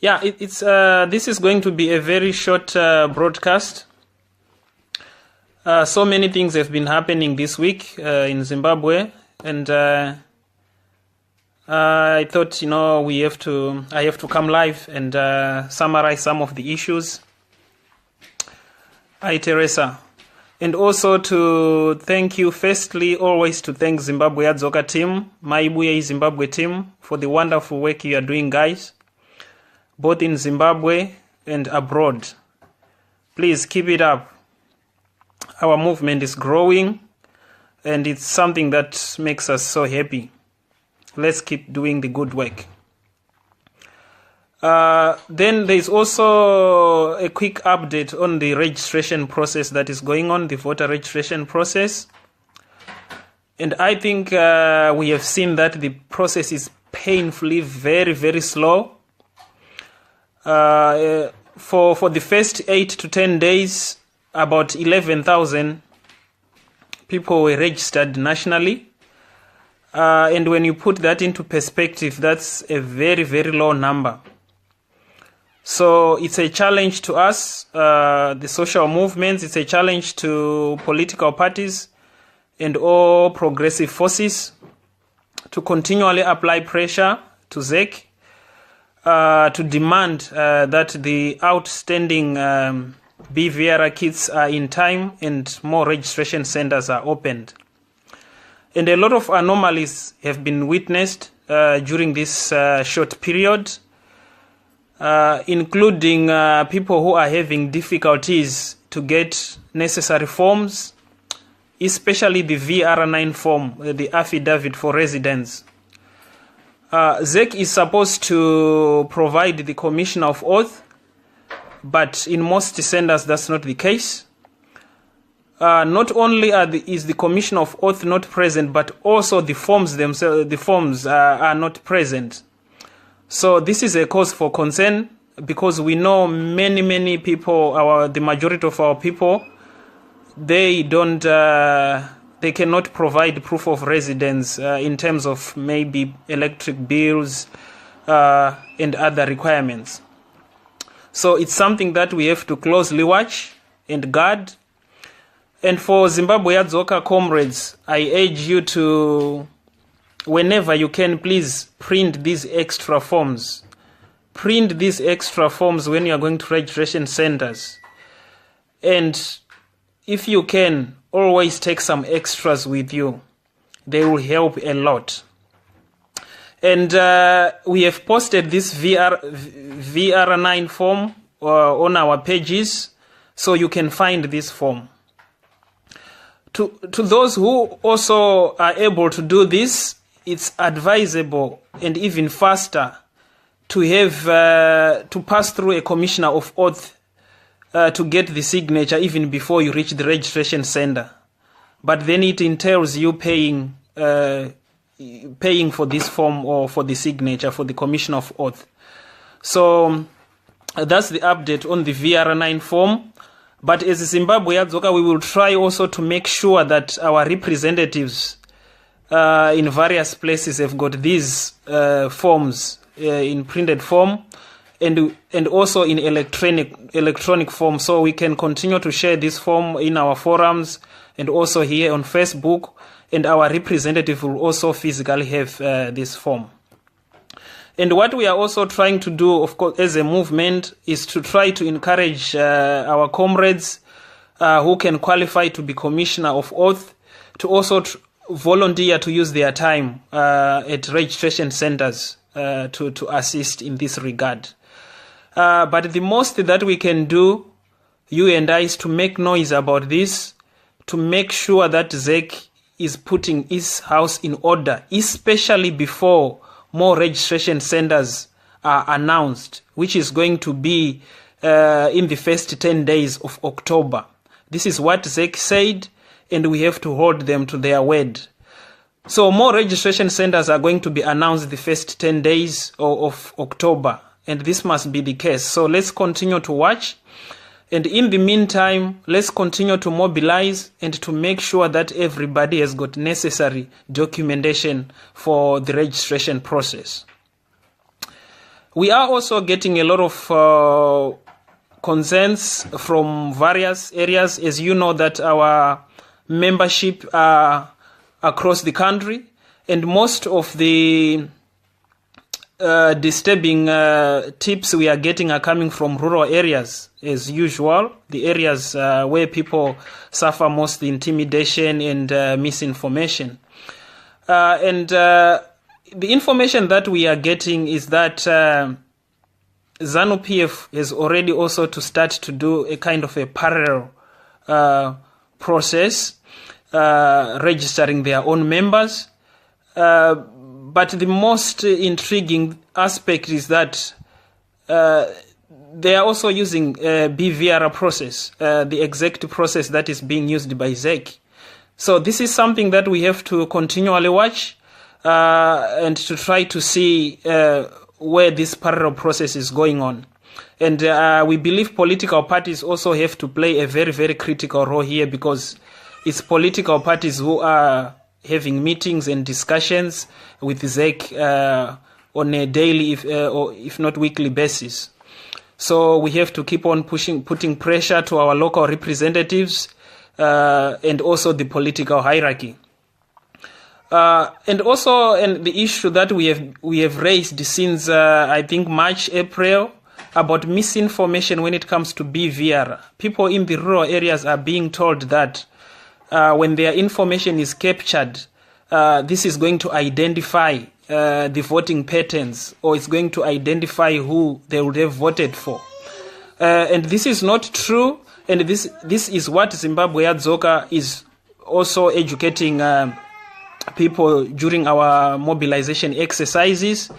Yeah, this is going to be a very short broadcast. So many things have been happening this week in Zimbabwe, and I thought, I have to come live and summarize some of the issues. Hi, Teresa. And also to thank you, firstly, always to thank Zimbabwe Yadzoka team, Mayibuye Zimbabwe team, for the wonderful work you are doing, guys, both in Zimbabwe and abroad. Please keep it up. Our movement is growing, and it's something that makes us so happy. Let's keep doing the good work. Then there's also a quick update on the registration process that is going on, the voter registration process. And I think we have seen that the process is painfully very, very slow. For the first 8 to 10 days, about 11,000 people were registered nationally. And when you put that into perspective, that's a very, very low number. So it's a challenge to us, the social movements. It's a challenge to political parties and all progressive forces to continually apply pressure to ZEC to demand that the outstanding BVR kits are in time and more registration centers are opened. And a lot of anomalies have been witnessed during this short period, including people who are having difficulties to get necessary forms, especially the VR9 form, the affidavit for residence. ZEC is supposed to provide the commissioner of oath, but in most centers that's not the case. Not only is the commissioner of oath not present, but also the forms themselves, the forms are not present. So this is a cause for concern, because we know many people, the majority of our people, they cannot provide proof of residence in terms of maybe electric bills and other requirements. So it's something that we have to closely watch and guard. And for Zimbabwe Yadzoka comrades, I urge you to, whenever you can, please print these extra forms. Print these extra forms when you are going to registration centers. And if you can, always take some extras with you. They will help a lot. And we have posted this VR9 form on our pages, so you can find this form. To those who also are able to do this, it's advisable and even faster to have to pass through a commissioner of oath to get the signature even before you reach the registration center. But then it entails you paying for this form or for the signature for the commissioner of oath. So that's the update on the VR9 form. But as Zimbabwe Yadzoka, we will try also to make sure that our representatives in various places have got these forms in printed form and also in electronic form, so we can continue to share this form in our forums and also here on Facebook, and our representative will also physically have this form. And what we are also trying to do, of course, as a movement, is to try to encourage our comrades who can qualify to be commissioner of oath to also volunteer to use their time at registration centers to assist in this regard. But the most that we can do, you and I, is to make noise about this, to make sure that ZEC is putting his house in order, especially before more registration centers are announced, which is going to be in the first 10 days of October. This is what ZEC said, and we have to hold them to their word. So more registration centers are going to be announced the first 10 days of October, and this must be the case. So let's continue to watch. And in the meantime, let's continue to mobilize and to make sure that everybody has got necessary documentation for the registration process. We are also getting a lot of concerns from various areas. As you know, that our membership are across the country, and most of the disturbing tips we are getting are coming from rural areas, as usual, the areas where people suffer most the intimidation and misinformation. And the information that we are getting is that ZANU-PF has already also to start to do a kind of a parallel process, registering their own members. But the most intriguing aspect is that they are also using BVR process, the exact process that is being used by ZEC. So this is something that we have to continually watch and to try to see where this parallel process is going on. And we believe political parties also have to play a very, very critical role here, because it's political parties who are having meetings and discussions with ZEC on a daily, or if not weekly basis. So we have to keep on putting pressure to our local representatives and also the political hierarchy. And the issue that we have raised since I think March, April, about misinformation when it comes to BVR. People in the rural areas are being told that when their information is captured, this is going to identify the voting patterns, or it's going to identify who they would have voted for. And this is not true, and this is what Zimbabwe Yadzoka is also educating people during our mobilization exercises.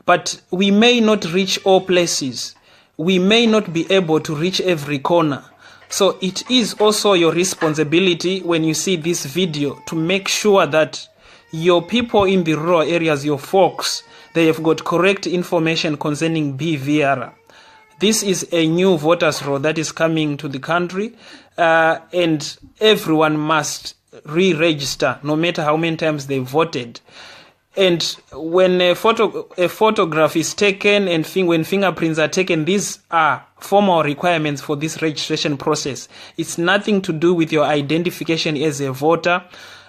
But we may not reach all places. We may not be able to reach every corner. So it is also your responsibility when you see this video to make sure that your people in the rural areas, your folks, they have got correct information concerning BVR. This is a new voters roll that is coming to the country, and everyone must re-register no matter how many times they voted. And when a photograph is taken and when fingerprints are taken, these are formal requirements for this registration process. It's nothing to do with your identification as a voter.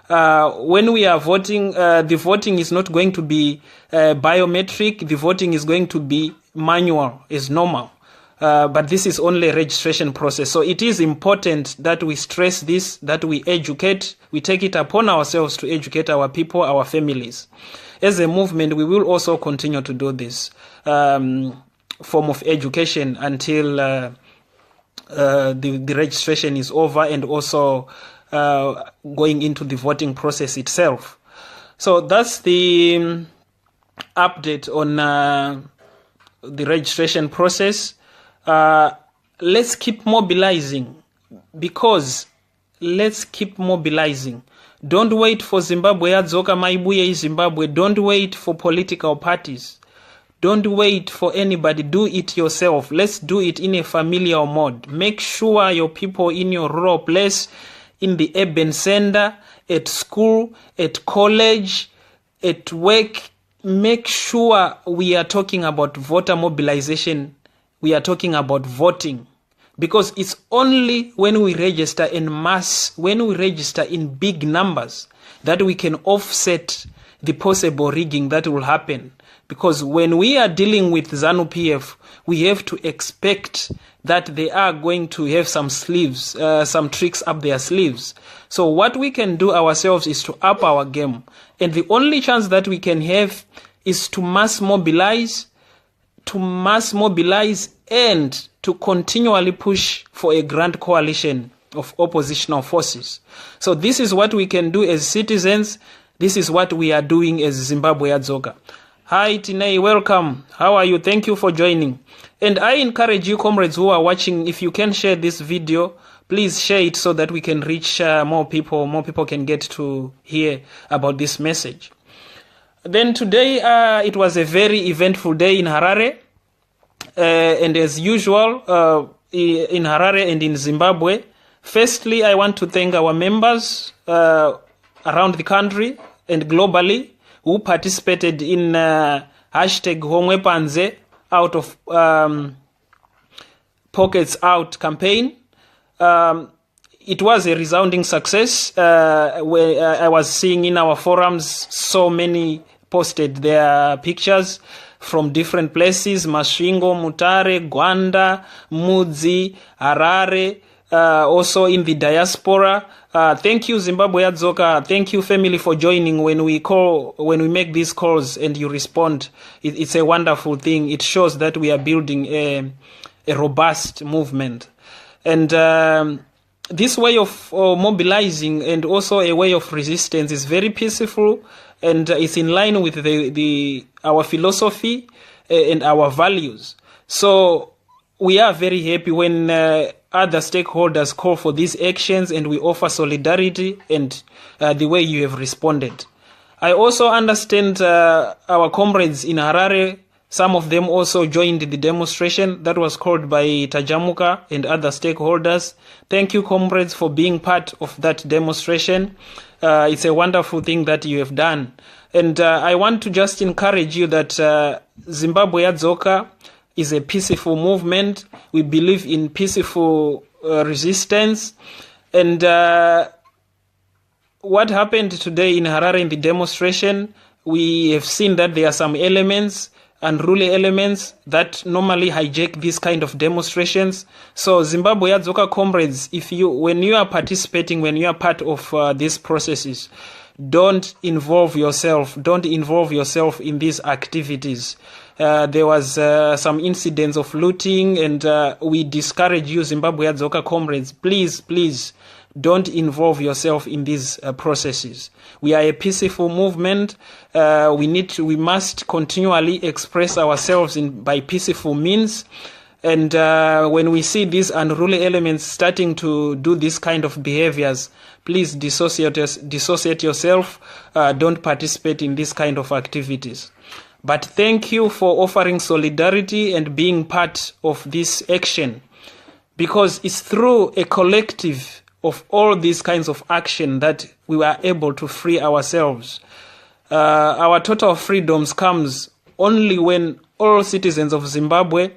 When we are voting, the voting is not going to be biometric. The voting is going to be manual, as normal. But this is only a registration process. So it is important that we stress this, that we educate, we take it upon ourselves to educate our people, our families. As a movement, we will also continue to do this form of education until the registration is over, and also going into the voting process itself. So that's the update on the registration process. Let's keep mobilizing, because let's keep mobilizing. Don't wait for Zimbabwe Yadzoka, Mayibuye, iZimbabwe. Don't wait for political parties. Don't wait for anybody. Do it yourself. Let's do it in a familiar mode. Make sure your people in your rural place, in the urban center, at school, at college, at work, make sure we are talking about voter mobilization. We are talking about voting, because it's only when we register in mass, when we register in big numbers, that we can offset the possible rigging that will happen. Because when we are dealing with ZANU-PF, we have to expect that they are going to have some sleeves, some tricks up their sleeves. So what we can do ourselves is to up our game. And the only chance that we can have is to mass mobilize, and to continually push for a grand coalition of oppositional forces. So this is what we can do as citizens. This is what we are doing as Zimbabwe Yadzoka. Hi Tinei, welcome. How are you? Thank you for joining. And I encourage you, comrades who are watching, if you can share this video, please share it so that we can reach more people. More people can get to hear about this message. Then today, it was a very eventful day in Harare. And as usual, in Harare and in Zimbabwe, firstly, I want to thank our members around the country and globally who participated in hashtag Homwe Panze out of Pockets Out campaign. It was a resounding success. Where I was seeing in our forums, so many posted their pictures from different places: Masvingo, Mutare, Gwanda, Mudzi, Harare, also in the diaspora. Thank you, Zimbabwe Yadzoka. Thank you, family, for joining when we make these calls and you respond. It's a wonderful thing. It shows that we are building a robust movement. And this way of mobilizing and also a way of resistance is very peaceful, and it's in line with our philosophy and our values. So we are very happy when other stakeholders call for these actions, and we offer solidarity and the way you have responded. I also understand our comrades in Harare, some of them also joined the demonstration that was called by Tajamuka and other stakeholders. Thank you, comrades, for being part of that demonstration. It's a wonderful thing that you have done. And I want to just encourage you that Zimbabwe Yadzoka is a peaceful movement. We believe in peaceful resistance. And what happened today in Harare in the demonstration, we have seen that there are some elements, unruly elements, that normally hijack these kind of demonstrations. So Zimbabwe Yadzoka comrades, when you are participating, when you are part of these processes, don't involve yourself in these activities. There was some incidents of looting, and we discourage you, Zimbabwe Yadzoka comrades, please don't involve yourself in these processes. We are a peaceful movement. We must continually express ourselves by peaceful means. And when we see these unruly elements starting to do this kind of behaviors, please dissociate yourself. Don't participate in this kind of activities. But thank you for offering solidarity and being part of this action, because it's through a collective of all these kinds of action that we were able to free ourselves. Our total freedoms comes only when all citizens of Zimbabwe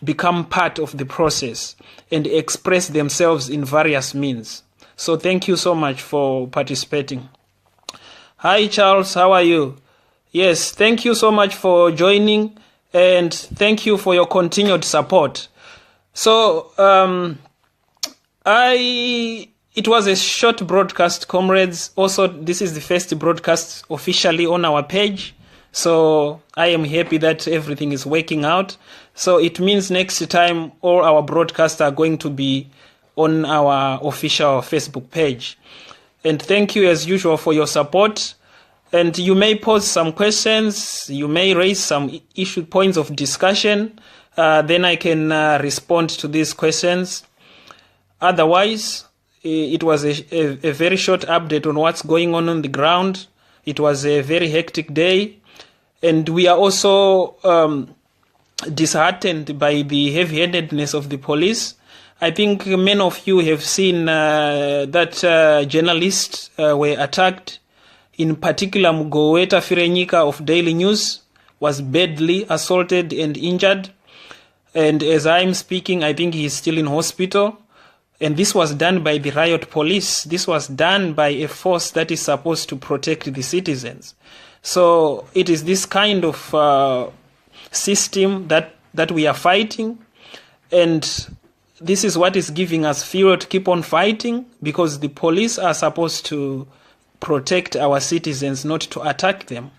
become part of the process and express themselves in various means. So thank you so much for participating. Hi Charles, how are you? Yes, thank you so much for joining, and thank you for your continued support. So it was a short broadcast, comrades. Also, this is the first broadcast officially on our page. So I am happy that everything is working out. So it means next time all our broadcasts are going to be on our official Facebook page. And thank you as usual for your support. And you may pose some questions, you may raise some points of discussion, then I can respond to these questions. Otherwise, it was a very short update on what's going on the ground. It was a very hectic day, and we are also disheartened by the heavy-handedness of the police. I think many of you have seen that journalists were attacked. In particular, Mugoweta Firenyika of Daily News was badly assaulted and injured. And as I'm speaking, I think he's still in hospital. And this was done by the riot police. This was done by a force that is supposed to protect the citizens. So it is this kind of system that we are fighting. And this is what is giving us fuel to keep on fighting, because the police are supposed to protect our citizens, not to attack them.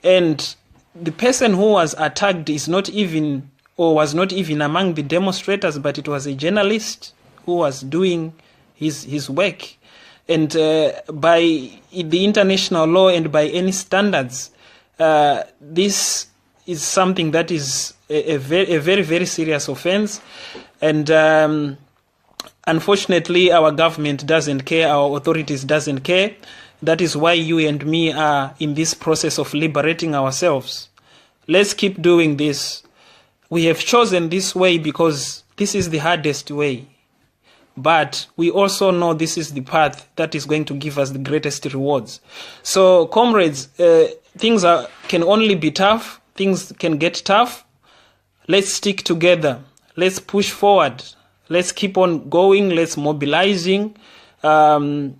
And the person who was attacked was not even among the demonstrators, but it was a journalist who was doing his work. And by the international law and by any standards, this is something that is a very, very serious offense. And unfortunately, our government doesn't care, our authorities doesn't care. That is why you and me are in this process of liberating ourselves. Let's keep doing this. We have chosen this way because this is the hardest way. But we also know this is the path that is going to give us the greatest rewards. So, comrades, things can only be tough. Things can get tough. Let's stick together. Let's push forward. Let's keep on going. Let's mobilizing. Let's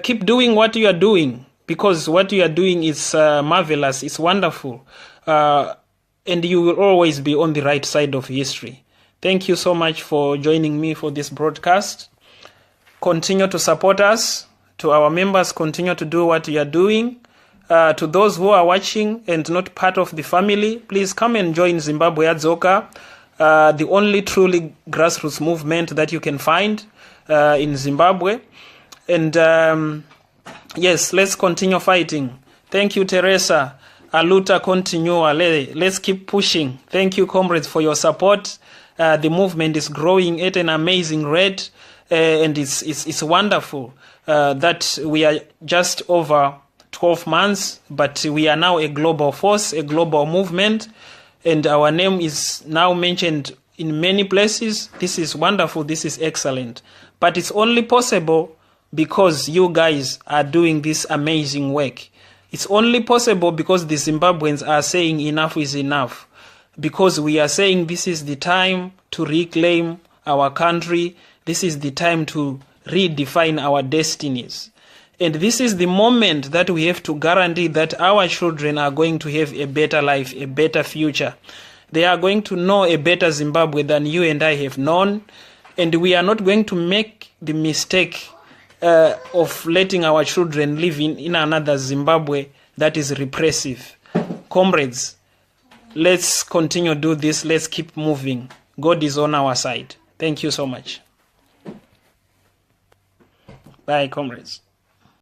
keep doing what you are doing, because what you are doing is marvelous. It's wonderful. And you will always be on the right side of history. Thank you so much for joining me for this broadcast. Continue to support us. To our members, continue to do what you are doing. To those who are watching and not part of the family, please come and join Zimbabwe Yadzoka, the only truly grassroots movement that you can find in Zimbabwe. And yes, let's continue fighting. Thank you, Teresa. Aluta continua. Let's keep pushing. Thank you, comrades, for your support. The movement is growing at an amazing rate. And it's wonderful that we are just over 12 months, but we are now a global force, a global movement, and our name is now mentioned in many places. This is wonderful. This is excellent. But it's only possible because you guys are doing this amazing work. It's only possible because the Zimbabweans are saying enough is enough, because we are saying this is the time to reclaim our country. This is the time to redefine our destinies. And this is the moment that we have to guarantee that our children are going to have a better life, a better future. They are going to know a better Zimbabwe than you and I have known. And we are not going to make the mistake of letting our children live in another Zimbabwe that is repressive. Comrades, let's continue to do this. Let's keep moving. God is on our side. Thank you so much. Bye, comrades.